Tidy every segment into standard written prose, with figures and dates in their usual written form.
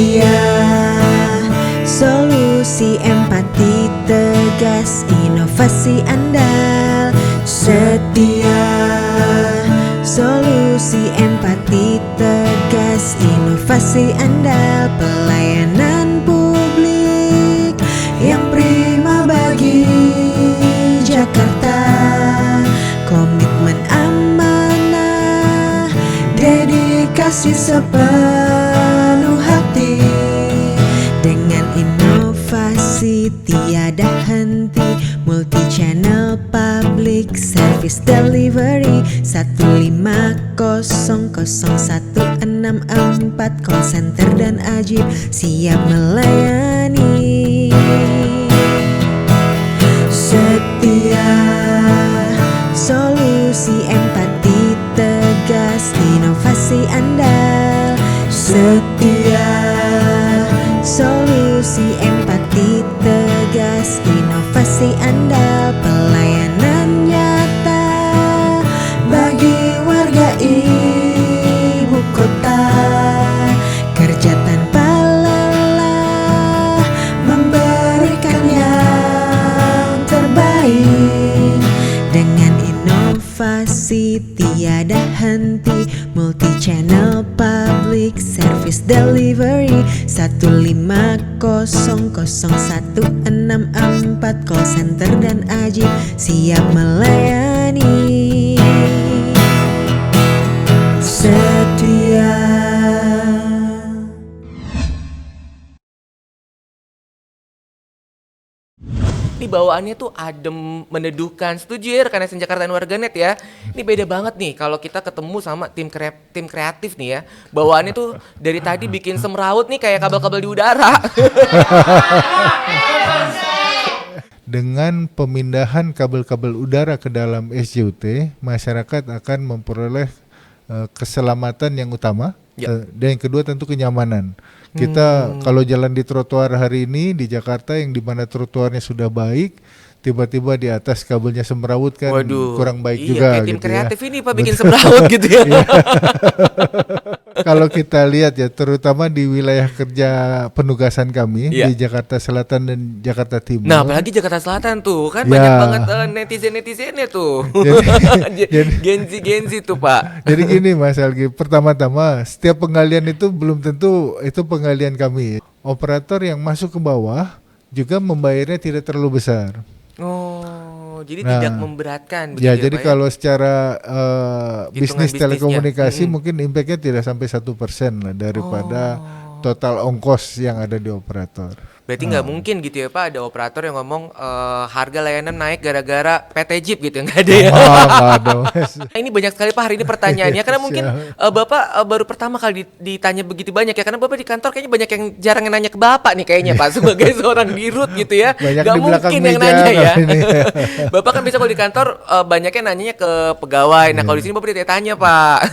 Setia, solusi empati tegas, inovasi andal. Setia, solusi empati tegas, inovasi andal. Pelayanan publik yang prima bagi Jakarta. Komitmen amanah, dedikasi sepenuh hati. Dengan inovasi tiada henti, multi channel public service delivery 1500164, call center dan ajib siap melayani. Setia, solusi empati tegas, inovasi andal. Setia, solusi empati tegas, inovasi andal. Pelayanan nyata bagi warga ibu kota. Kerja tanpa lelah, memberikan yang terbaik. Dengan inovasi tiada henti, multi channel public service delivery 1500164, call center dan ajib siap melayani. Setia. Ini bawaannya tuh adem, meneduhkan. Setuju ya rekan SN Jakarta dan warganet ya. Ini beda banget nih kalau kita ketemu sama tim kreatif nih ya. Bawaannya tuh dari tadi bikin semrawut nih kayak kabel-kabel di udara. Dengan pemindahan kabel-kabel udara ke dalam SJUT, masyarakat akan memperoleh keselamatan yang utama. Ya. Dan yang kedua tentu kenyamanan. Kita kalau jalan di trotoar hari ini di Jakarta yang dimana trotoarnya sudah baik, tiba-tiba di atas kabelnya semrawut kan. Waduh, kurang baik iya, juga kayak tim gitu kreatif ya. ini Pak bikin semrawut gitu ya. Kalau kita lihat ya, terutama di wilayah kerja penugasan kami di Jakarta Selatan dan Jakarta Timur. Nah, apalagi Jakarta Selatan tuh kan Ya. banyak banget netizen-netizennya tuh. Genzi tuh Pak. Jadi gini Mas Algi, pertama-tama setiap penggalian itu belum tentu itu penggalian kami. Operator yang masuk ke bawah juga membayarnya tidak terlalu besar. Oh, jadi Nah, tidak memberatkan Ya, begitu jadi Pak ya? kalau secara bisnis bisnisnya. telekomunikasi mungkin impactnya tidak sampai 1% lah daripada total ongkos yang ada di operator. Berarti nggak mungkin gitu ya Pak ada operator yang ngomong harga layanan naik gara-gara PT Jeep gitu, nggak ada ya? Nggak ada, Mas. Ini banyak sekali Pak hari ini pertanyaannya karena mungkin Bapak baru pertama kali ditanya begitu banyak ya, karena Bapak di kantor kayaknya banyak yang jarang nanya ke Bapak nih kayaknya Pak sebagai seorang dirut gitu ya. Banyak Nggak di belakang mungkin yang meja nanya ya. ini. Bapak kan bisa kalau di kantor banyaknya nanyanya ke pegawai. Nah kalau di sini Bapak ditanya Pak.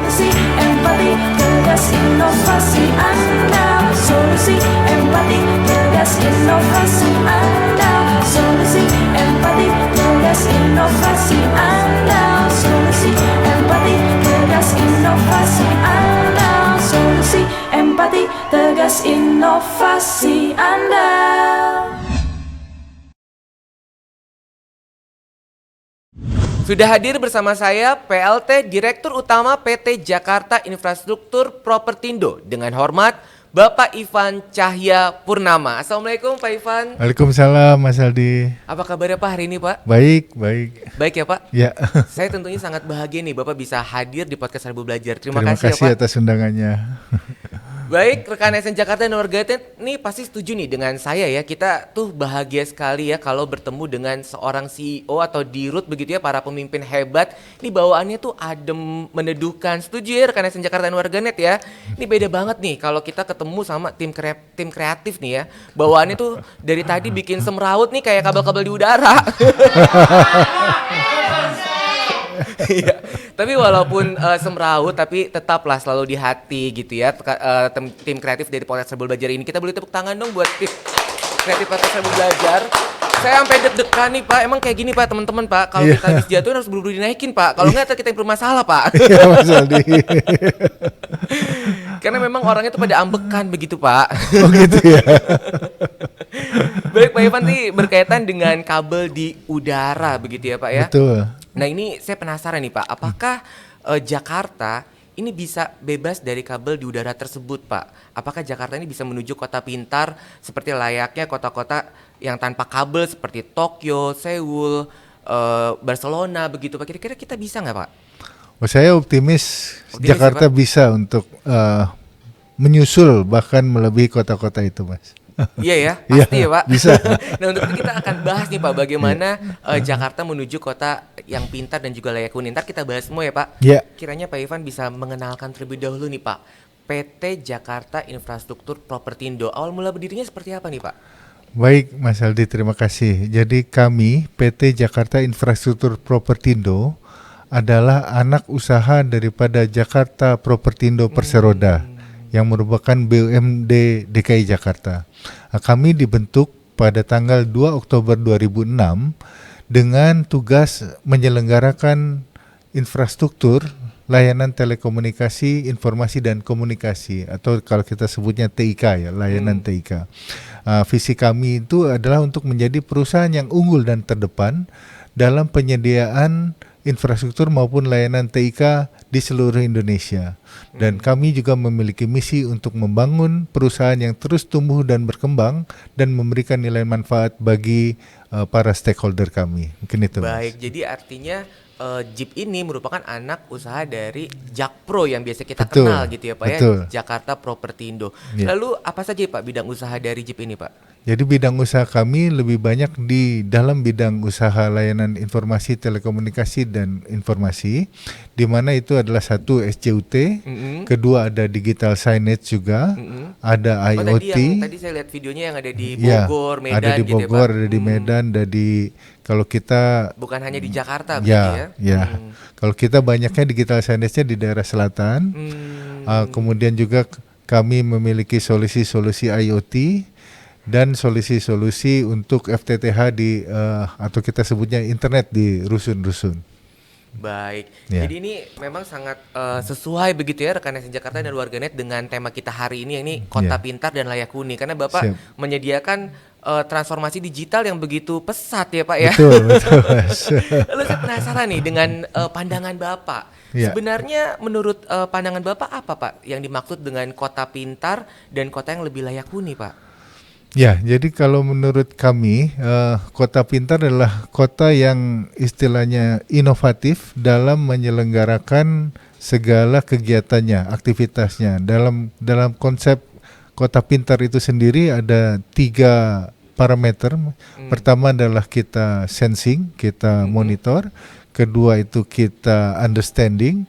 Solusi empati tegas inovasi andal. Solusi empati tegas inovasi andal. Solusi empati tegas inovasi andal. Solusi empati tegas inovasi andal. Solusi empati tegas inovasi andal. Sudah hadir bersama saya PLT Direktur Utama PT Jakarta Infrastruktur Propertindo. Dengan hormat Bapak Ivan Cahya Purnama. Assalamualaikum Pak Ivan. Waalaikumsalam Mas Aldi. Apa kabarnya Pak hari ini Pak? Baik, baik. Baik ya Pak? Ya. Saya tentunya sangat bahagia nih Bapak bisa hadir di podcast Seribu Belajar. Terima Terima kasih kasih ya Pak. atas undangannya. Baik, rekan SN Jakarta dan warganet nih pasti setuju nih dengan saya ya. Kita tuh bahagia sekali ya kalau bertemu dengan seorang CEO atau dirut begitu ya, para pemimpin hebat. Ini bawaannya tuh adem, meneduhkan. Setuju ya rekan SN Jakarta dan warganet ya. Ini beda banget nih kalau kita ketemu sama tim kreatif nih ya. Bawaannya tuh dari tadi bikin semrawut nih kayak kabel-kabel di udara. Iya, tapi walaupun semrawut tapi tetaplah selalu di hati gitu ya. Tim kreatif dari Podcast Seribu Belajar ini, kita boleh tepuk tangan dong buat tim kreatif Podcast Seribu Belajar. Saya sampai deg-degan nih Pak, emang kayak gini Pak teman-teman Pak, kalau kita habis jatuh harus buru-buru dinaikin Pak, kalau nggak kita yang bermasalah Pak. Iya Mas Aldi. Karena memang orangnya tuh pada ambekan begitu Pak. Oh gitu ya. Baik Pak Ivan nih berkaitan dengan kabel di udara begitu ya Pak ya. Betul. Nah ini saya penasaran nih Pak, apakah Jakarta ini bisa bebas dari kabel di udara tersebut Pak? Apakah Jakarta ini bisa menuju kota pintar seperti layaknya kota-kota yang tanpa kabel seperti Tokyo, Seoul, Barcelona begitu Pak? Kira-kira kita bisa nggak Pak? Oh, saya optimis Optimis Jakarta ya, Pak? bisa untuk menyusul bahkan melebihi kota-kota itu, Mas. Iya ya, Iya, pasti ya Pak. bisa. Nah untuk itu kita akan bahas nih Pak bagaimana Jakarta menuju kota yang pintar dan juga layak huni. Ntar kita bahas semua ya Pak. Ya. Kiranya Pak Ivan bisa mengenalkan terlebih dahulu nih Pak. PT Jakarta Infrastruktur Propertindo. Awal mula berdirinya seperti apa nih Pak? Baik, Mas Aldi, terima kasih. Jadi kami PT Jakarta Infrastruktur Propertindo adalah anak usaha daripada Jakarta Propertindo Perseroda yang merupakan BUMD DKI Jakarta. Nah, kami dibentuk pada tanggal 2 Oktober 2006 dengan tugas menyelenggarakan infrastruktur layanan telekomunikasi, informasi dan komunikasi atau kalau kita sebutnya TIK ya, layanan TIK. Visi kami itu adalah untuk menjadi perusahaan yang unggul dan terdepan dalam penyediaan infrastruktur maupun layanan TIK di seluruh Indonesia. Dan kami juga memiliki misi untuk membangun perusahaan yang terus tumbuh dan berkembang dan memberikan nilai manfaat bagi para stakeholder kami. Mungkin itu. Baik, jadi artinya Jeep ini merupakan anak usaha dari Jakpro yang biasa kita Betul, kenal gitu ya Pak betul. ya, Jakarta Propertindo. Ya. Lalu apa saja Pak bidang usaha dari Jeep ini Pak? Jadi bidang usaha kami lebih banyak di dalam bidang usaha layanan informasi, telekomunikasi dan informasi, di mana itu adalah satu SCUT, kedua ada digital signage juga, ada IoT. Tadi saya lihat videonya yang ada di Ya, Bogor, Medan ada di gitu Bogor, ya Pak. ada di Medan, ada di kalau kita Bukan hanya di Jakarta begitu ya. ya. Kalau kita banyaknya digital signage-nya di daerah selatan. Kemudian juga kami memiliki solusi-solusi IoT dan solusi-solusi untuk FTTH di atau kita sebutnya internet di rusun-rusun. Baik, Ya. jadi ini memang sangat sesuai begitu ya rekan Nesen Jakarta dan warganet dengan tema kita hari ini kota Ya. pintar dan layak huni. Karena Bapak Siap. menyediakan transformasi digital yang begitu pesat ya Pak ya. Betul, betul, Mas. Lalu saya penasaran nih dengan pandangan Bapak. Ya. Sebenarnya menurut pandangan Bapak apa Pak yang dimaksud dengan kota pintar dan kota yang lebih layak huni Pak? Ya, jadi kalau menurut kami, kota pintar adalah kota yang istilahnya inovatif dalam menyelenggarakan segala kegiatannya, aktivitasnya. Dalam konsep kota pintar itu sendiri ada 3 parameter. Pertama adalah kita sensing, kita monitor. Kedua itu kita understanding.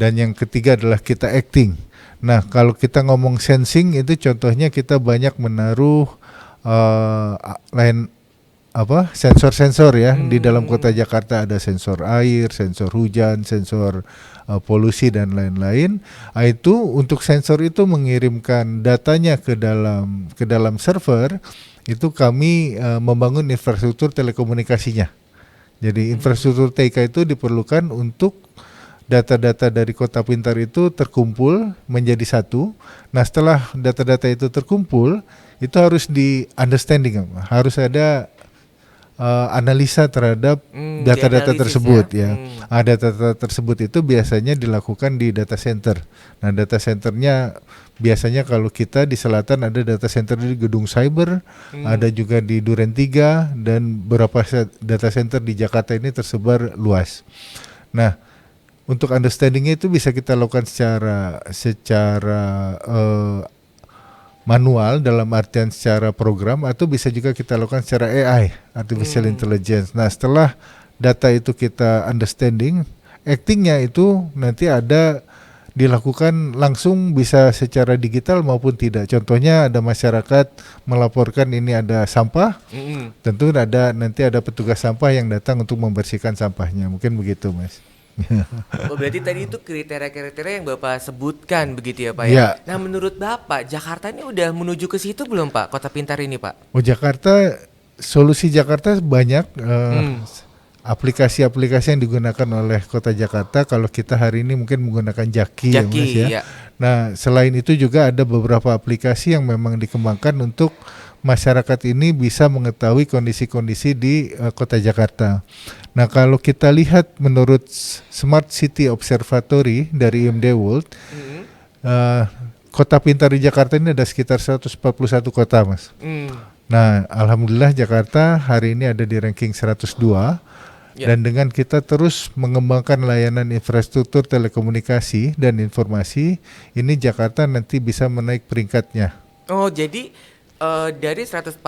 Dan yang ketiga adalah kita acting. Nah, kalau kita ngomong sensing itu contohnya kita banyak menaruh sensor-sensor ya. Di dalam kota Jakarta ada sensor air, sensor hujan, sensor polusi dan lain-lain. Itu untuk sensor itu mengirimkan datanya ke dalam server, itu kami membangun infrastruktur telekomunikasinya. Jadi infrastruktur TIK itu diperlukan untuk data-data dari kota pintar itu terkumpul menjadi satu. Nah, setelah data-data itu terkumpul, itu harus di understanding, harus ada analisa terhadap data-data dianalisis tersebut ya. ya. Data-data tersebut itu biasanya dilakukan di data center. Nah, data centernya biasanya kalau kita di selatan ada data center di Gedung Cyber, ada juga di Duren 3 dan beberapa data center di Jakarta ini tersebar luas. Nah, untuk understandingnya itu bisa kita lakukan secara manual dalam artian secara program, atau bisa juga kita lakukan secara AI, artificial intelligence. Nah, setelah data itu kita understanding, actingnya itu nanti ada dilakukan langsung, bisa secara digital maupun tidak. Contohnya ada masyarakat melaporkan ini ada sampah, tentu nanti ada petugas sampah yang datang untuk membersihkan sampahnya. Mungkin begitu, Mas. Oh, berarti tadi itu kriteria-kriteria yang Bapak sebutkan begitu ya Pak Ya. ya. Nah, menurut Bapak Jakarta ini udah menuju ke situ belum Pak, kota pintar ini Pak? Oh, Jakarta, solusi Jakarta banyak. aplikasi-aplikasi yang digunakan oleh Kota Jakarta. Kalau kita hari ini mungkin menggunakan Jaki ya, Mas ya. iya. Nah, selain itu juga ada beberapa aplikasi yang memang dikembangkan untuk masyarakat ini bisa mengetahui kondisi-kondisi di Kota Jakarta. Nah, kalau kita lihat menurut Smart City Observatory dari IMD World, kota pintar di Jakarta ini ada sekitar 141 kota, Mas. Nah, alhamdulillah Jakarta hari ini ada di ranking 102. Dan dengan kita terus mengembangkan layanan infrastruktur telekomunikasi dan informasi, ini Jakarta nanti bisa menaik peringkatnya. Oh, jadi dari 141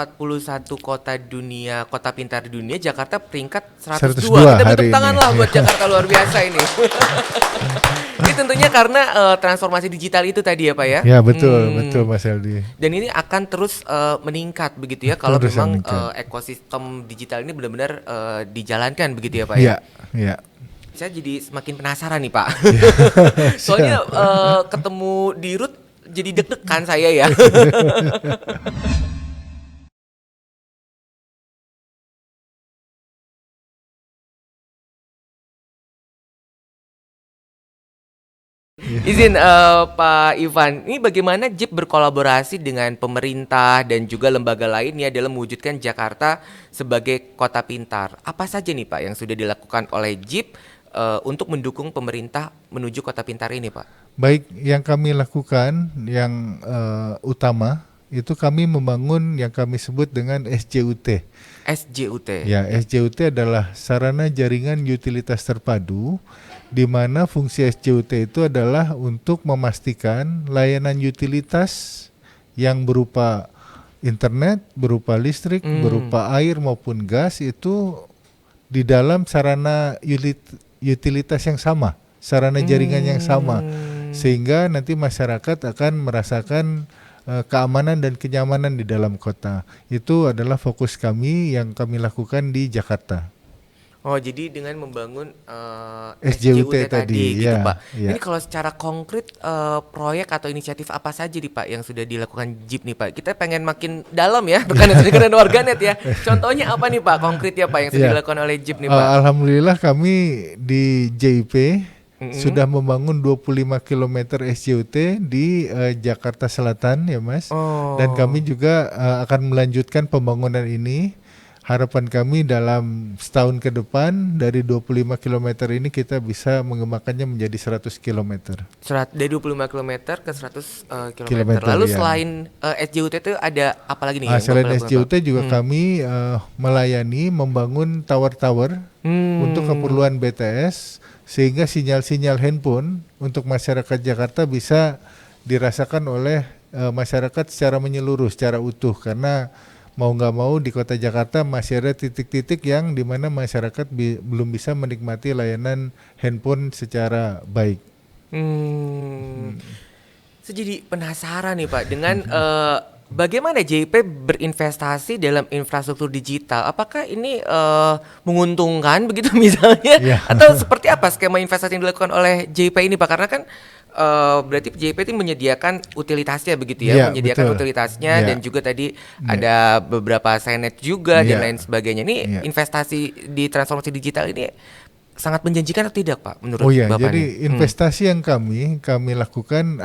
kota dunia, kota pintar dunia, Jakarta peringkat 102. 102 Kita hari bentuk tangan ini. lah buat Jakarta, luar biasa ini. Ini tentunya karena transformasi digital itu tadi ya Pak ya? Ya, betul Mas Eldi. Dan ini akan terus meningkat begitu ya kalau Terus memang meningkat. ekosistem digital ini benar-benar dijalankan begitu ya Pak ya? Iya. Saya jadi semakin penasaran nih Pak. Soalnya ketemu di root jadi deg-degan saya ya. Izin Pak Ivan, ini bagaimana JIP berkolaborasi dengan pemerintah dan juga lembaga lainnya dalam mewujudkan Jakarta sebagai kota pintar? Apa saja nih Pak yang sudah dilakukan oleh JIP untuk mendukung pemerintah menuju kota pintar ini Pak? Baik, yang kami lakukan yang utama itu kami membangun yang kami sebut dengan SJUT. SJUT. Ya, SJUT adalah sarana jaringan utilitas terpadu, di mana fungsi SJUT itu adalah untuk memastikan layanan utilitas yang berupa internet, berupa listrik, berupa air maupun gas itu di dalam sarana utilitas yang sama, sarana jaringan yang sama, sehingga nanti masyarakat akan merasakan keamanan dan kenyamanan di dalam kota. Itu adalah fokus kami yang kami lakukan di Jakarta. Oh, jadi dengan membangun SJUT SJUT tadi gitu ya, Pak. ya. Ini kalau secara konkret proyek atau inisiatif apa saja nih Pak yang sudah dilakukan JIP nih Pak? Kita pengen makin dalam ya rekan-rekan warganet ya. Contohnya apa nih Pak konkret ya Pak yang sudah Ya. dilakukan oleh JIP nih Pak? Alhamdulillah kami di JIP sudah membangun 25 km SJUT di Jakarta Selatan ya Mas. Oh. Dan kami juga akan melanjutkan pembangunan ini. Harapan kami dalam setahun ke depan dari 25 km ini kita bisa mengembangkannya menjadi 100 km. Dari 25 km ke 100 km. Kilometer, Lalu ya. selain SJUT itu ada apa lagi nih? yang Selain Bapak lakukan, SJUT Pak? juga kami melayani membangun tower-tower untuk keperluan BTS, sehingga sinyal-sinyal handphone untuk masyarakat Jakarta bisa dirasakan oleh masyarakat secara menyeluruh, secara utuh, karena mau nggak mau di kota Jakarta masih ada titik-titik yang dimana masyarakat belum bisa menikmati layanan handphone secara baik. Saya jadi penasaran nih Pak dengan bagaimana JIP berinvestasi dalam infrastruktur digital. Apakah ini menguntungkan begitu misalnya? Ya. Atau seperti apa skema investasi yang dilakukan oleh JIP ini Pak? Karena kan berarti JIP itu menyediakan utilitasnya begitu ya, Ya, menyediakan betul. utilitasnya Ya. dan juga tadi ada beberapa senet juga dan Ya. lain sebagainya. Ini Ya. investasi di transformasi digital ini sangat menjanjikan atau tidak Pak menurut Oh ya, Bapak jadi nih? investasi yang kami lakukan,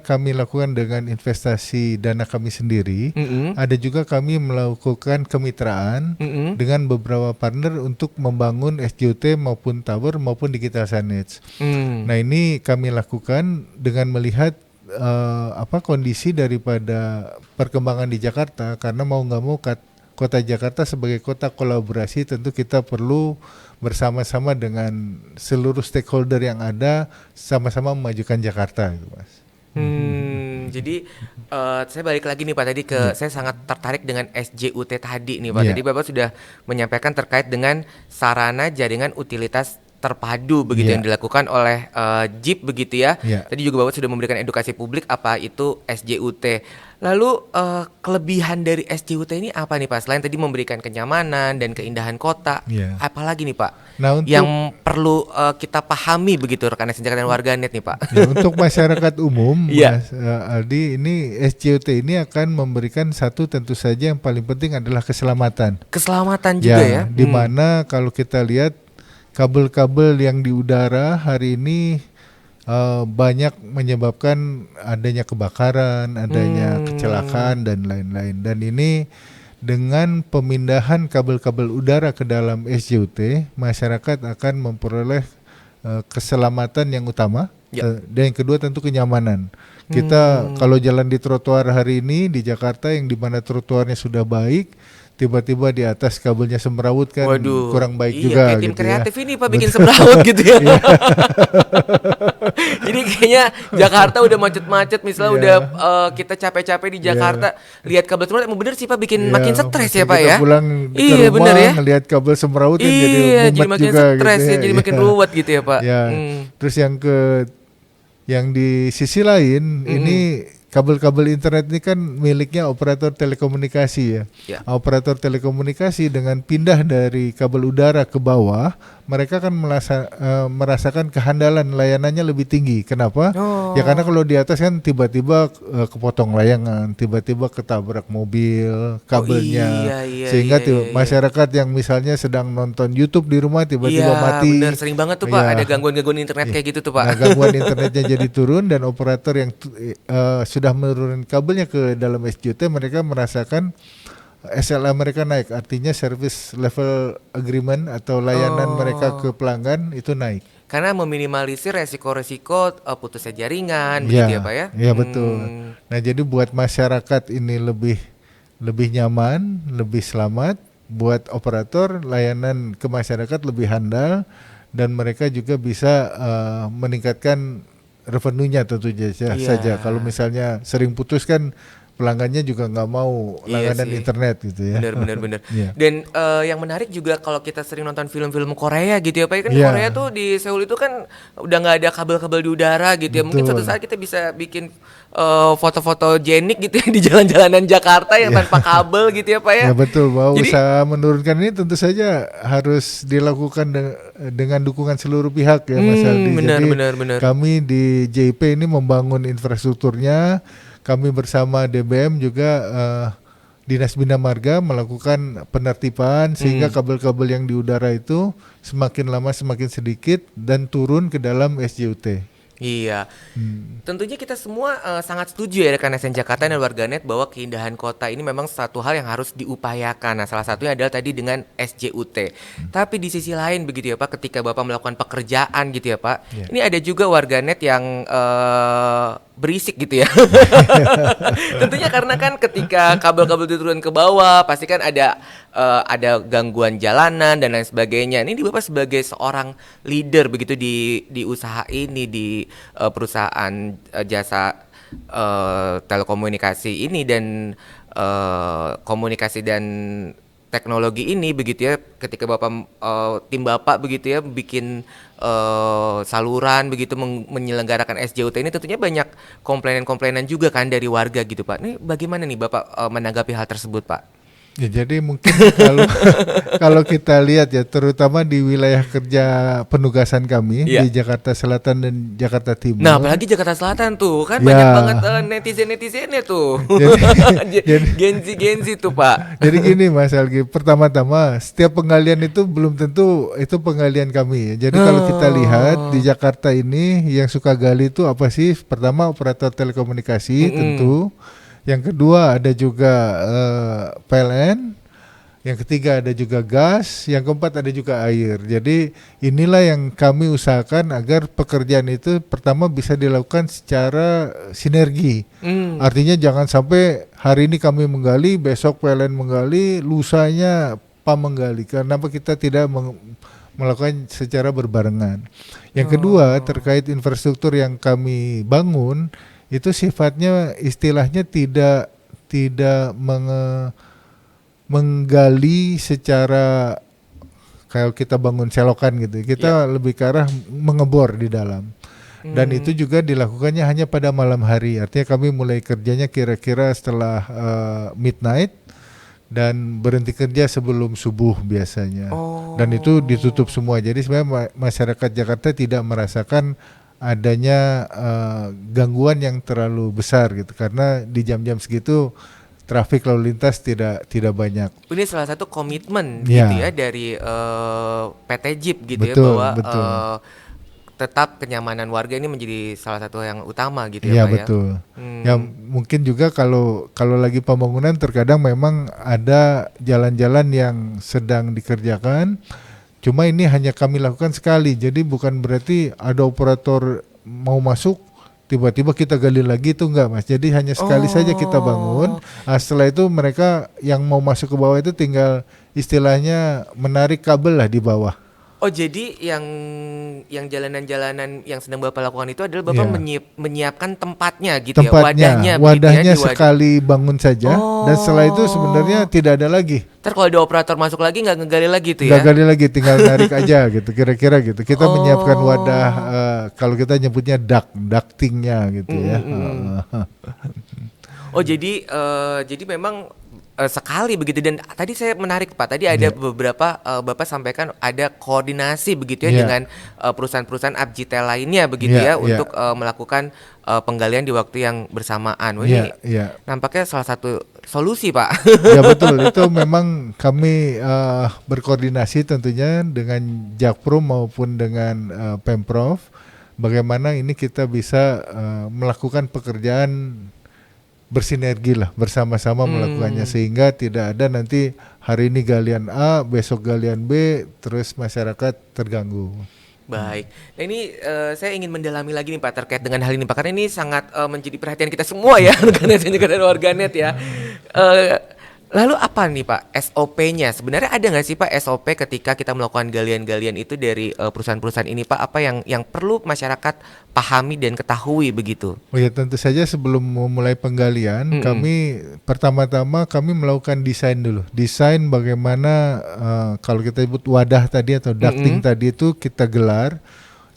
kami lakukan dengan investasi dana kami sendiri. Ada juga kami melakukan kemitraan dengan beberapa partner untuk membangun SJUT maupun tower maupun digital signage. Nah, ini kami lakukan dengan melihat kondisi daripada perkembangan di Jakarta, karena mau nggak mau kota Jakarta sebagai kota kolaborasi tentu kita perlu bersama-sama dengan seluruh stakeholder yang ada sama-sama memajukan Jakarta gitu, Mas. Jadi saya balik lagi nih Pak tadi ke saya sangat tertarik dengan SJUT tadi nih Pak. Iya. Tadi Bapak sudah menyampaikan terkait dengan sarana jaringan utilitas terpadu begitu yang dilakukan oleh JIP begitu ya. Tadi juga Bapak sudah memberikan edukasi publik apa itu SJUT. Lalu kelebihan dari SJUT ini apa nih Pak? Selain tadi memberikan kenyamanan dan keindahan kota, apalagi nih Pak? Nah, yang perlu kita pahami begitu rekan Jakarta dan warganet nih Pak. Untuk masyarakat umum, Mas Aldi, ini SJUT ini akan memberikan satu tentu saja yang paling penting adalah keselamatan. Keselamatan juga ya. Di mana kalau kita lihat kabel-kabel yang di udara hari ini banyak menyebabkan adanya kebakaran, adanya kecelakaan dan lain-lain. Dan ini dengan pemindahan kabel-kabel udara ke dalam SJUT, masyarakat akan memperoleh keselamatan yang utama. Dan yang kedua tentu kenyamanan. Kita kalau jalan di trotoar hari ini di Jakarta yang dimana trotoarnya sudah baik, tiba-tiba di atas kabelnya semrawut kan. Waduh, kurang baik iya, juga kayak tim gitu kreatif ya. ini Pak bikin semrawut gitu ya. Jadi kayaknya Jakarta udah macet-macet misalnya udah kita capek-capek di Jakarta lihat kabel semrawut, emang bener sih Pak bikin makin stres ya Pak ya. Pulang ke iya rumah, bener ya. ngelihat kabel semrawut kan jadi jadi mumet makin juga stres gitu ya, jadi makin ruwet gitu ya Pak. Terus yang di sisi lain ini kabel-kabel internet ini kan miliknya operator telekomunikasi ya. Operator telekomunikasi dengan pindah dari kabel udara ke bawah, mereka kan merasakan kehandalan layanannya lebih tinggi. Kenapa? Ya karena kalau di atas kan tiba-tiba kepotong layangan, tiba-tiba ketabrak mobil, kabelnya. Sehingga masyarakat yang misalnya sedang nonton YouTube di rumah tiba-tiba mati. Bener, sering banget tuh Pak, ada gangguan-gangguan internet kayak gitu tuh Pak. Nah, gangguan internetnya jadi turun dan operator yang sudah menurunkan kabelnya ke dalam SJUT, mereka merasakan SLA mereka naik, artinya service level agreement atau layanan mereka ke pelanggan itu naik. Karena meminimalisir resiko-resiko putusnya jaringan, begitu ya Pak ya? Iya betul. Nah jadi buat masyarakat ini lebih nyaman, lebih selamat. Buat operator layanan ke masyarakat lebih handal dan mereka juga bisa meningkatkan revenue-nya tentu saja. Kalau misalnya sering putus kan pelanggannya juga nggak mau langganan internet gitu ya. Bener. Dan yang menarik juga kalau kita sering nonton film-film Korea gitu ya Pak, kan Korea tuh di Seoul itu kan udah nggak ada kabel-kabel di udara gitu ya. Mungkin suatu saat kita bisa bikin foto-foto jenik gitu ya di jalan-jalanan Jakarta yang tanpa kabel gitu ya Pak ya. Ya betul, bahwa usaha menurunkan ini tentu saja harus dilakukan dengan dukungan seluruh pihak ya Mas Aldi. Benar. Kami di JIP ini membangun infrastrukturnya. Kami bersama DBM juga Dinas Bina Marga melakukan penertiban sehingga kabel-kabel yang di udara itu semakin lama semakin sedikit dan turun ke dalam SJUT. Iya, tentunya kita semua sangat setuju ya rekan SN Jakarta dan warganet bahwa keindahan kota ini memang satu hal yang harus diupayakan. Nah, salah satunya adalah tadi dengan SJUT. Tapi di sisi lain begitu ya Pak, ketika Bapak melakukan pekerjaan gitu ya Pak, ini ada juga warganet yang berisik gitu ya. Tentunya karena kan ketika kabel-kabel diturunkan ke bawah, pasti kan ada gangguan jalanan dan lain sebagainya. Ini Bapak sebagai seorang leader begitu di usaha ini, di perusahaan jasa telekomunikasi ini dan komunikasi dan teknologi ini begitu ya, ketika Bapak tim Bapak begitu ya bikin saluran begitu menyelenggarakan SJUT ini, tentunya banyak komplainan juga kan dari warga gitu Pak. Ini bagaimana nih Bapak menanggapi hal tersebut Pak? Ya, jadi mungkin kalau kita lihat ya, terutama di wilayah kerja penugasan kami di Jakarta Selatan dan Jakarta Timur. Nah, apalagi Jakarta Selatan tuh kan banyak banget netizen-netizennya tuh. Genzi tuh Pak. Jadi gini Mas Algi, pertama-tama setiap penggalian itu belum tentu itu penggalian kami. Jadi kalau kita lihat di Jakarta ini yang suka gali itu apa sih? Pertama operator telekomunikasi tentu. Yang kedua ada juga PLN, yang ketiga ada juga gas, yang keempat ada juga air. Jadi inilah yang kami usahakan agar pekerjaan itu pertama bisa dilakukan secara sinergi. Artinya jangan sampai hari ini kami menggali, besok PLN menggali, lusanya PAM menggali. Kenapa kita tidak melakukan secara berbarengan? Yang kedua terkait infrastruktur yang kami bangun, itu sifatnya istilahnya tidak menggali secara kayak kita bangun selokan gitu. Kita lebih ke arah mengebor di dalam. Dan itu juga dilakukannya hanya pada malam hari. Artinya kami mulai kerjanya kira-kira setelah midnight dan berhenti kerja sebelum subuh biasanya. Dan itu ditutup semua. Jadi sebenarnya masyarakat Jakarta tidak merasakan adanya gangguan yang terlalu besar gitu, karena di jam-jam segitu trafik lalu lintas tidak banyak. Ini salah satu komitmen Ya. gitu ya dari PT Jeep gitu ya, Betul, bahwa betul. tetap kenyamanan warga ini menjadi salah satu yang utama gitu Iya ya Pak betul. ya. Ya mungkin juga kalau lagi pembangunan terkadang memang ada jalan-jalan yang sedang dikerjakan. Cuma ini hanya kami lakukan sekali. Jadi bukan berarti ada operator mau masuk tiba-tiba kita gali lagi, itu enggak Mas. Jadi hanya sekali saja kita bangun. Setelah itu mereka yang mau masuk ke bawah itu tinggal istilahnya menarik kabel lah di bawah. Oh jadi yang jalanan-jalanan yang sedang Bapak lakukan itu adalah Bapak Iya. menyiapkan tempatnya gitu ya, Tempatnya, wadahnya begitu ya, sekali bangun saja, dan setelah itu sebenarnya tidak ada lagi. Ntar kalau ada operator masuk lagi nggak ngegali lagi tuh Nggak ya. gali lagi, tinggal narik aja gitu, kira-kira gitu. Kita menyiapkan wadah, kalau kita nyebutnya ductingnya gitu ya. Oh jadi memang sekali begitu, dan tadi saya menarik Pak, tadi ada beberapa Bapak sampaikan ada koordinasi begitu ya Iya. dengan perusahaan-perusahaan abjitel lainnya begitu Iya, ya untuk melakukan penggalian di waktu yang bersamaan. Wah, ini Iya. nampaknya salah satu solusi Pak. Ya betul, itu memang kami berkoordinasi tentunya dengan Jakpro maupun dengan Pemprov, bagaimana ini kita bisa melakukan pekerjaan bersinergi lah, bersama-sama melakukannya, sehingga tidak ada nanti hari ini galian A, besok galian B, terus masyarakat terganggu. Baik, nah ini saya ingin mendalami lagi nih Pak terkait dengan hal ini Pak, karena ini sangat menjadi perhatian kita semua ya, rekan-rekan dan juga dari warganet ya. Lalu apa nih Pak SOP-nya? Sebenarnya ada nggak sih Pak SOP ketika kita melakukan galian-galian itu dari perusahaan-perusahaan ini Pak? Apa yang perlu masyarakat pahami dan ketahui begitu? Oh ya, tentu saja sebelum memulai penggalian, kami pertama-tama kami melakukan desain dulu. Desain bagaimana kalau kita sebut wadah tadi atau ducting tadi itu kita gelar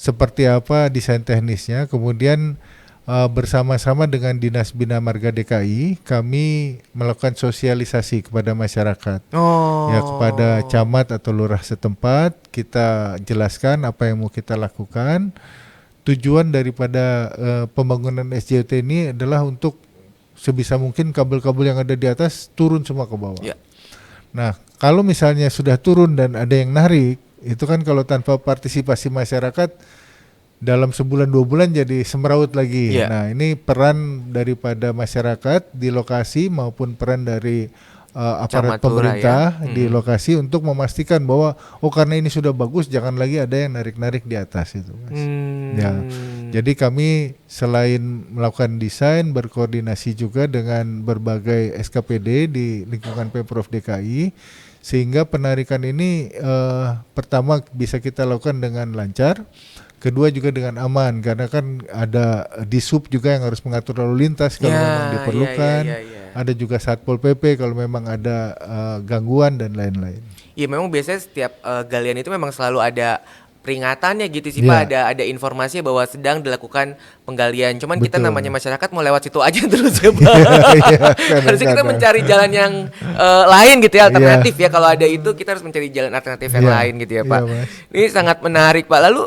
seperti apa desain teknisnya. Kemudian bersama-sama dengan Dinas Bina Marga DKI kami melakukan sosialisasi kepada masyarakat. Ya, kepada camat atau lurah setempat kita jelaskan apa yang mau kita lakukan. Tujuan daripada pembangunan SJOT ini adalah untuk sebisa mungkin kabel-kabel yang ada di atas turun semua ke bawah. Ya. Nah, kalau misalnya sudah turun dan ada yang narik, itu kan kalau tanpa partisipasi masyarakat dalam sebulan 2 bulan jadi semeraut lagi. Ya. Nah, ini peran daripada masyarakat di lokasi maupun peran dari aparat Camat lurah pemerintah ya. di lokasi untuk memastikan bahwa karena ini sudah bagus, jangan lagi ada yang narik-narik di atas itu, Mas. Ya. Jadi kami selain melakukan desain, berkoordinasi juga dengan berbagai SKPD di lingkungan Pemprov DKI, sehingga penarikan ini pertama bisa kita lakukan dengan lancar, kedua juga dengan aman, karena kan ada Disub juga yang harus mengatur lalu lintas kalau memang diperlukan. Ada juga Satpol PP kalau memang ada gangguan dan lain-lain. Iya, memang biasanya setiap galian itu memang selalu ada peringatannya gitu sih Iya. Pak, ada informasi bahwa sedang dilakukan penggalian. Cuman kita Betul. namanya masyarakat mau lewat situ aja terus ya Pak. Iya, Harusnya kita kadang-kadang. mencari jalan yang lain gitu ya, alternatif ya. Kalau ada itu kita harus mencari jalan alternatif yang Iya. lain gitu ya Pak. Iya, Mas. Ini sangat menarik Pak. Lalu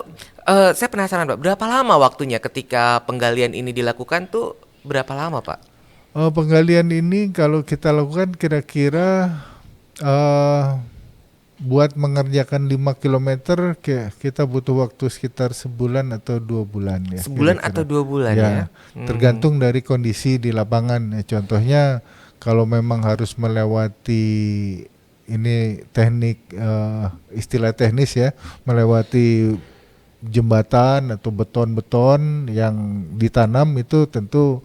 saya penasaran Pak, berapa lama waktunya ketika penggalian ini dilakukan tuh, berapa lama Pak? Penggalian ini kalau kita lakukan kira-kira buat mengerjakan 5 km kita butuh waktu sekitar sebulan atau 2 bulan ya. Sebulan kira-kira. atau 2 bulan Ya, ya? tergantung dari kondisi di lapangan. Ya, contohnya kalau memang harus melewati ini teknik istilah teknis ya, melewati jembatan atau beton-beton yang ditanam, itu tentu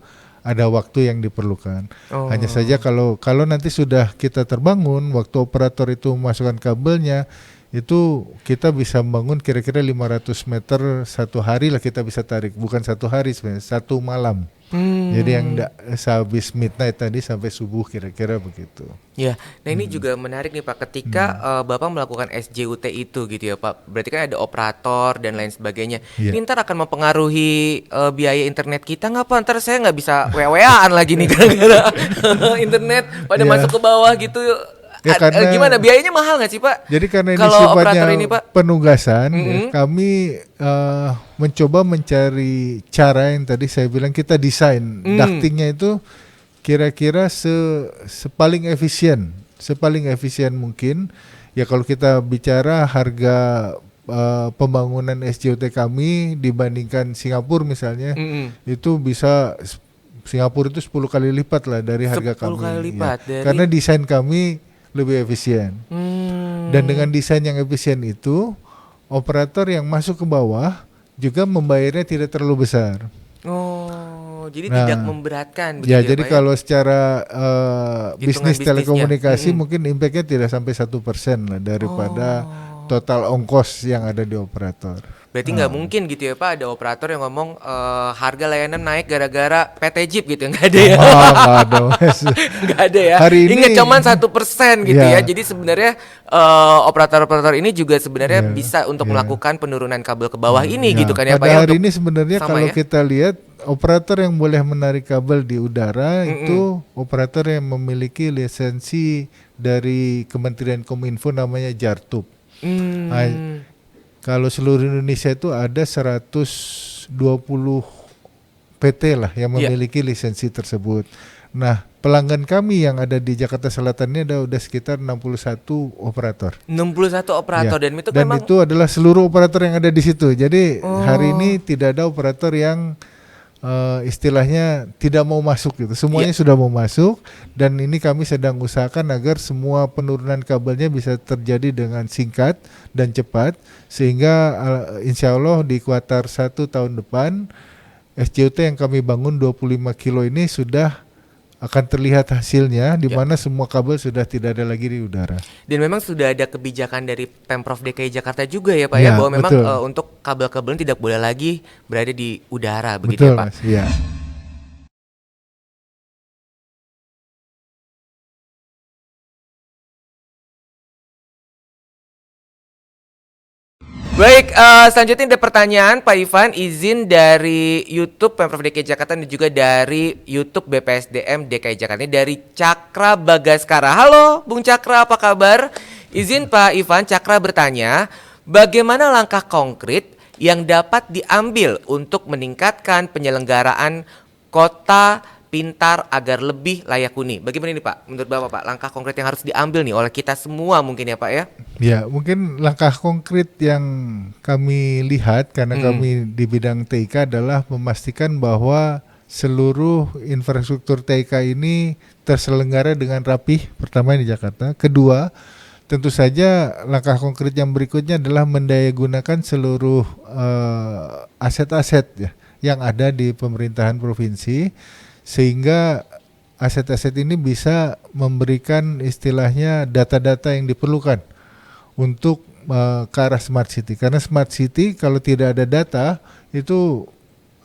ada waktu yang diperlukan. Hanya saja kalau nanti sudah kita terbangun, waktu operator itu memasukkan kabelnya, itu kita bisa bangun kira-kira 500 meter satu hari lah kita bisa tarik, bukan satu hari sebenarnya, satu malam. Jadi yang sehabis midnight tadi sampai subuh kira-kira begitu. Ya, nah ini juga menarik nih Pak, ketika Bapak melakukan SJUT itu gitu ya Pak, berarti kan ada operator dan lain sebagainya. Iya. Ini ntar akan mempengaruhi biaya internet kita nggak Pak? Ntar saya nggak bisa WA-an lagi nih gara-gara internet pada Iya. masuk ke bawah gitu. Ya, karena- Gimana, biayanya mahal nggak sih Pak? Jadi karena ini kalau operator sifatnya ini Pak? penugasan, ya, kami mencoba mencari cara yang tadi saya bilang kita desain ductingnya itu kira-kira sepaling efisien mungkin. Ya kalau kita bicara harga pembangunan SJUT kami dibandingkan Singapura misalnya, itu bisa Singapura itu 10 kali lipat lah dari harga 10 kami. kali ya. lipat dari- Karena desain kami lebih efisien. Dan dengan desain yang efisien itu, operator yang masuk ke bawah juga membayarnya tidak terlalu besar. Oh, jadi Nah, tidak memberatkan Ya, begitu jadi Pak, kalau secara bisnis bisnisnya. telekomunikasi mungkin impactnya tidak sampai 1% lah daripada total ongkos yang ada di operator. Berarti nggak mungkin gitu ya Pak, ada operator yang ngomong harga layanan naik gara-gara PT Jeep gitu, nggak ada ya? Nggak ada, Mas. Nggak ada ya. Hari ini- Ingat cuman 1% gitu ya. Ya. Jadi sebenarnya operator-operator ini juga sebenarnya Ya, bisa untuk ya. melakukan penurunan kabel ke bawah ini Ya, gitu kan ya Pak pada ya. hari untuk- ini sebenarnya sama kalau ya? kita lihat operator yang boleh menarik kabel di udara itu operator yang memiliki lisensi dari Kementerian Kominfo namanya Jartub. Hmm. Nah, kalau seluruh Indonesia itu ada 120 PT lah yang Iya. memiliki lisensi tersebut. Nah, pelanggan kami yang ada di Jakarta Selatan ini ada udah sekitar 61 operator. 61 operator Ya. dan itu Dan memang itu adalah seluruh operator yang ada di situ. Jadi hari ini tidak ada operator yang istilahnya tidak mau masuk gitu. Semuanya sudah mau masuk dan ini kami sedang usahakan agar semua penurunan kabelnya bisa terjadi dengan singkat dan cepat sehingga insya Allah di kuartal 1 tahun depan SJUT yang kami bangun 25 kilo ini sudah akan terlihat hasilnya di mana semua kabel sudah tidak ada lagi di udara. dan memang sudah ada kebijakan dari Pemprov DKI Jakarta juga ya Pak ya, Ya, bahwa memang betul. untuk kabel-kabel tidak boleh lagi berada di udara begitu Betul, ya Pak. Mas. Iya. Baik, selanjutnya ada pertanyaan Pak Ivan, izin dari YouTube Pemprov DKI Jakarta dan juga dari YouTube BPSDM DKI Jakarta, ini dari Cakra Bagaskara. Halo Bung Cakra, apa kabar? Izin Pak Ivan, Cakra bertanya, bagaimana langkah konkret yang dapat diambil untuk meningkatkan penyelenggaraan kota pintar agar lebih layak huni? Bagaimana ini Pak, menurut Bapak Pak, langkah konkret yang harus diambil nih oleh kita semua mungkin ya Pak ya? Ya, mungkin langkah konkret yang kami lihat karena kami di bidang TIK adalah memastikan bahwa seluruh infrastruktur TIK ini terselenggara dengan rapih, pertama di Jakarta. Kedua, tentu saja langkah konkret yang berikutnya adalah mendayagunakan seluruh aset-aset ya yang ada di pemerintahan provinsi sehingga aset-aset ini bisa memberikan istilahnya data-data yang diperlukan untuk ke arah smart city. Karena smart city kalau tidak ada data itu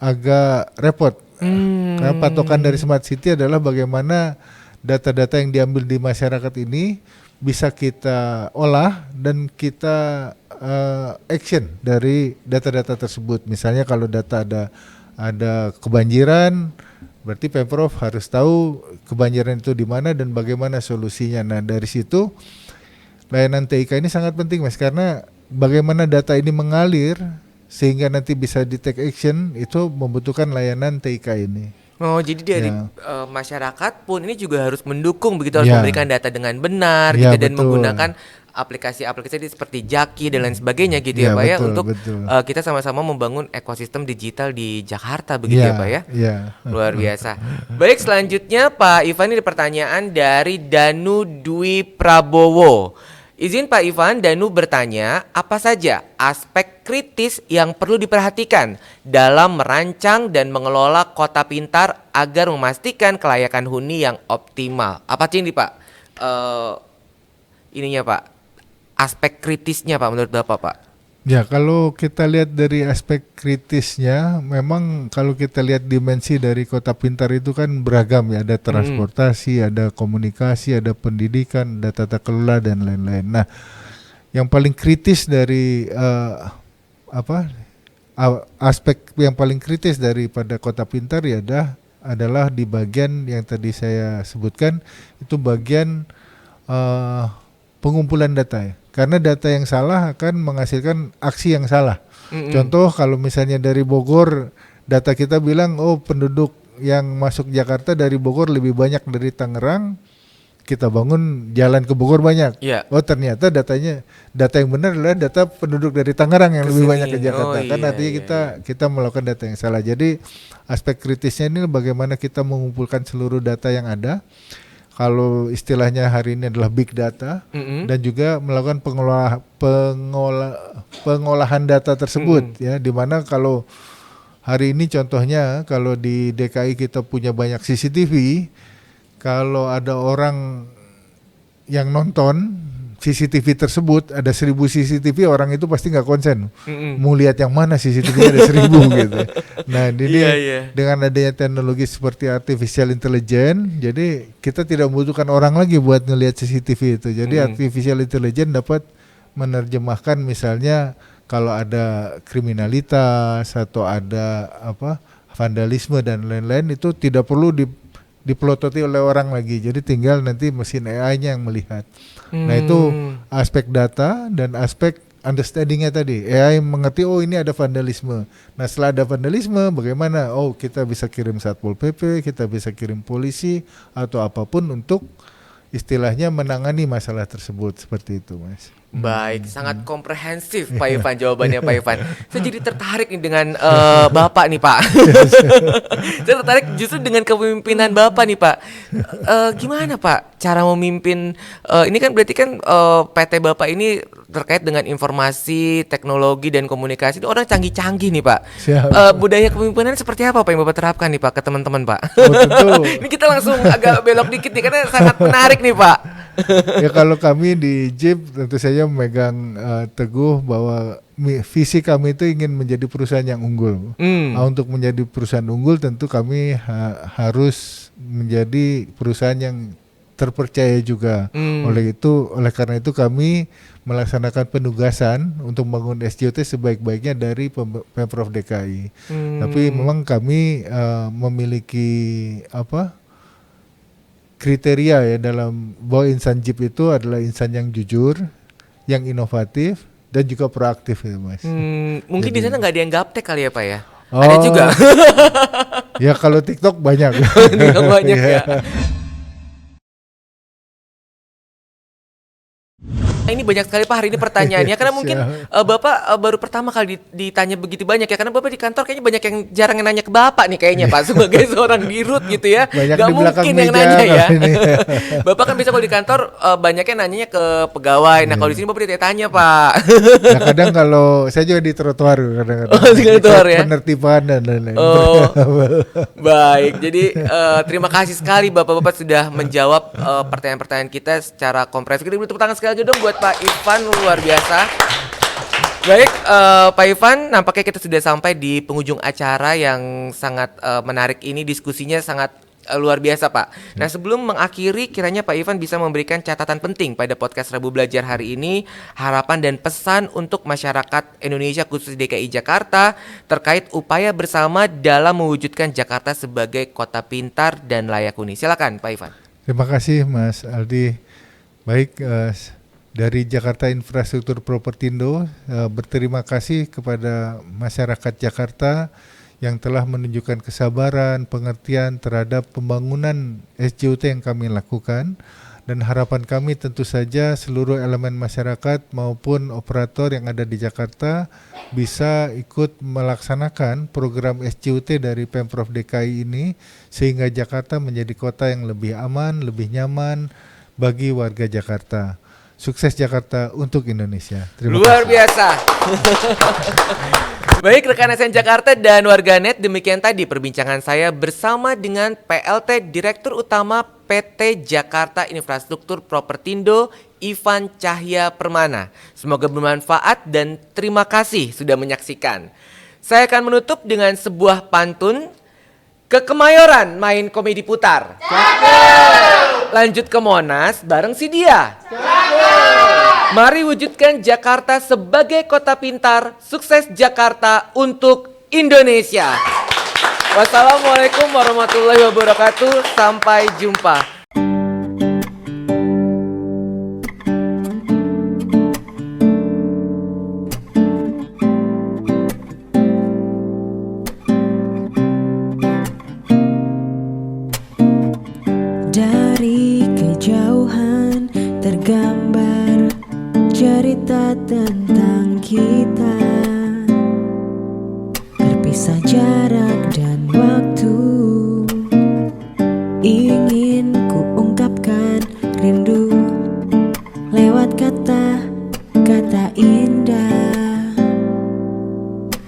agak repot. Karena patokan dari smart city adalah bagaimana data-data yang diambil di masyarakat ini bisa kita olah dan kita action dari data-data tersebut. Misalnya kalau data ada kebanjiran, berarti Pemprov harus tahu kebanjiran itu di mana dan bagaimana solusinya. Nah, dari situ layanan TIK ini sangat penting Mas, karena bagaimana data ini mengalir sehingga nanti bisa di take action itu membutuhkan layanan TIK ini. Oh, jadi dari Ya. masyarakat pun ini juga harus mendukung begitu, harus Ya. memberikan data dengan benar Ya, gitu dan betul. menggunakan aplikasi-aplikasi seperti Jaki dan lain sebagainya gitu ya, Ya, Pak ya, betul, untuk betul. kita sama-sama membangun ekosistem digital di Jakarta begitu ya, Pak ya. Iya. Luar biasa. Baik, selanjutnya Pak Ivan, ini ada pertanyaan dari Danu Dwi Prabowo. Izin Pak Ivan, Danu bertanya, apa saja aspek kritis yang perlu diperhatikan dalam merancang dan mengelola kota pintar agar memastikan kelayakan huni yang optimal? Apa sih ini Pak? Ininya Pak, aspek kritisnya Pak menurut Bapak Pak? Ya, kalau kita lihat dari aspek kritisnya, memang kalau kita lihat dimensi dari kota pintar itu kan beragam ya, ada transportasi, ada komunikasi, ada pendidikan, ada tata kelola dan lain-lain. Nah, yang paling kritis dari aspek yang paling kritis daripada kota pintar ya adalah di bagian yang tadi saya sebutkan, itu bagian pengumpulan data ya. Karena data yang salah akan menghasilkan aksi yang salah. Contoh kalau misalnya dari Bogor, data kita bilang penduduk yang masuk Jakarta dari Bogor lebih banyak dari Tangerang, kita bangun jalan ke Bogor banyak. Yeah. Ternyata data yang benar adalah data penduduk dari Tangerang yang lebih banyak ke Jakarta. Kan artinya kita melakukan data yang salah. Jadi aspek kritisnya ini bagaimana kita mengumpulkan seluruh data yang ada. Kalau istilahnya hari ini adalah big data, dan juga melakukan pengolahan data tersebut ya, di mana kalau hari ini contohnya kalau di DKI kita punya banyak CCTV, kalau ada orang yang nonton CCTV tersebut, ada 1000 CCTV, orang itu pasti nggak konsen. Mau lihat yang mana CCTV ada 1000 gitu. Nah, ini dengan adanya teknologi seperti artificial intelligence, jadi kita tidak membutuhkan orang lagi buat ngelihat CCTV itu. Jadi artificial intelligence dapat menerjemahkan misalnya kalau ada kriminalitas atau ada vandalisme dan lain-lain, itu tidak perlu dipelototi oleh orang lagi, jadi tinggal nanti mesin AI-nya yang melihat. Nah, itu aspek data dan aspek understanding-nya tadi. AI mengerti ini ada vandalisme. Nah, setelah ada vandalisme bagaimana? Kita bisa kirim Satpol PP, kita bisa kirim polisi atau apapun untuk istilahnya menangani masalah tersebut, seperti itu, Mas. Baik, sangat komprehensif Pak Ivan jawabannya Pak Ivan. Saya jadi tertarik nih dengan Bapak nih Pak. Saya tertarik justru dengan kepemimpinan Bapak nih Pak. Gimana Pak cara memimpin? Ini kan berarti kan PT Bapak ini terkait dengan informasi, teknologi dan komunikasi. Ini orang canggih-canggih nih Pak. Budaya kepemimpinan seperti apa Pak yang Bapak terapkan nih Pak ke teman-teman Pak? Tentu. Ini kita langsung agak belok dikit nih karena sangat menarik nih Pak. Ya, kalau kami di JIP tentu saja memegang teguh bahwa visi kami itu ingin menjadi perusahaan yang unggul. Untuk menjadi perusahaan unggul tentu kami harus menjadi perusahaan yang terpercaya juga. Oleh karena itu kami melaksanakan penugasan untuk membangun SJOT sebaik-baiknya dari Pemprov DKI. Tapi memang kami memiliki kriteria ya dalam bahwa insan JIP itu adalah insan yang jujur, yang inovatif dan juga proaktif ya, Mas. Mungkin di sana nggak ada yang gaptek kali ya Pak ya? Ada juga. Ya kalau TikTok banyak. Banyak ya. Ini banyak sekali Pak hari ini pertanyaannya karena mungkin Bapak baru pertama kali ditanya begitu banyak ya, karena Bapak di kantor kayaknya banyak yang jarang nanya ke Bapak nih kayaknya Pak sebagai seorang dirut gitu ya. Gak mungkin yang nanya ya. Bapak kan bisa kalau di kantor banyaknya nanyanya ke pegawai. Nah kalau di sini Bapak ditanya Pak. Nah, kadang kalau saya juga di trotoar kadang-kadang. Di trotoar ya. Penertiban dan lain-lain. Baik. Jadi terima kasih sekali Bapak-bapak sudah menjawab pertanyaan-pertanyaan kita secara komprehensif. Kita beri tepuk tangan sekali aja dong buat Pak Ivan, luar biasa. Baik, Pak Ivan, nampaknya kita sudah sampai di penghujung acara yang sangat menarik ini. Diskusinya sangat luar biasa Pak. Nah sebelum mengakhiri, kiranya Pak Ivan bisa memberikan catatan penting pada podcast Rabu Belajar hari ini, harapan dan pesan untuk masyarakat Indonesia khusus DKI Jakarta terkait upaya bersama dalam mewujudkan Jakarta sebagai kota pintar dan layak huni. Silakan Pak Ivan. Terima kasih Mas Aldi. Baik, dari Jakarta Infrastruktur Propertindo berterima kasih kepada masyarakat Jakarta yang telah menunjukkan kesabaran, pengertian terhadap pembangunan SJOT yang kami lakukan, dan harapan kami tentu saja seluruh elemen masyarakat maupun operator yang ada di Jakarta bisa ikut melaksanakan program SJOT dari Pemprov DKI ini sehingga Jakarta menjadi kota yang lebih aman, lebih nyaman bagi warga Jakarta. Sukses Jakarta untuk Indonesia. Terima kasih. Luar biasa. Baik rekan SN Jakarta dan warganet, demikian tadi perbincangan saya bersama dengan PLT Direktur Utama PT Jakarta Infrastruktur Propertindo, Ivan Cahya Permana. Semoga bermanfaat dan terima kasih sudah menyaksikan. Saya akan menutup dengan sebuah pantun. Ke Kemayoran main komedi putar. Lanjut ke Monas bareng si dia. Mari wujudkan Jakarta sebagai kota pintar. Sukses Jakarta untuk Indonesia. Wassalamualaikum warahmatullahi wabarakatuh. Sampai jumpa. Dari kejauhan tergambar cerita tentang kita, berpisah jarak dan waktu. Ingin ku ungkapkan rindu lewat kata-kata indah.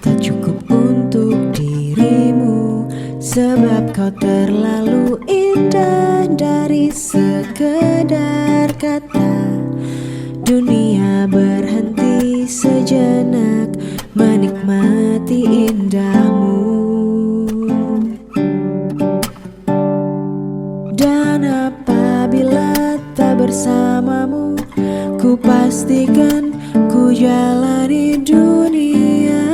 Tak cukup untuk dirimu, sebab kau terlalu indah. Dari sekedar kata, dunia berhenti sejenak menikmati indahmu. Dan apabila tak bersamamu, ku pastikan ku jalani dunia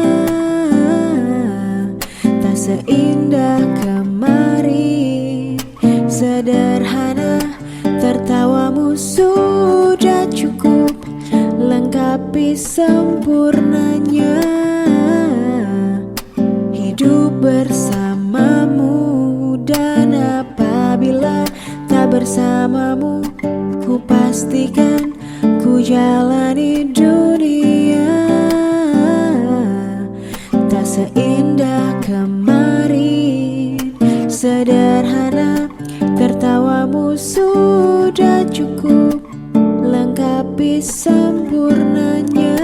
tak seindah kemarin. Sederhana, tertawamu sudah cukup lengkapi sempurnanya hidup bersamamu. Dan apabila tak bersamamu, ku pastikan ku jalani dunia tak seindah kemarin. Sederhana, tertawamu sudah cukup lengkapi sempurnanya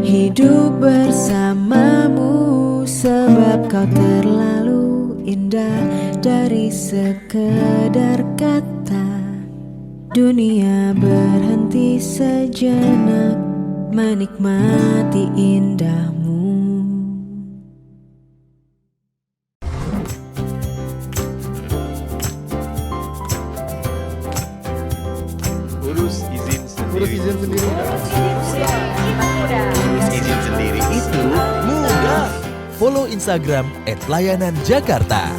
hidup bersamamu, sebab kau terlalu indah. Dari sekedar kata, dunia berhenti sejenak menikmati indahmu. Urus izin sendiri. Itu mudah. Follow Instagram @layananjakarta.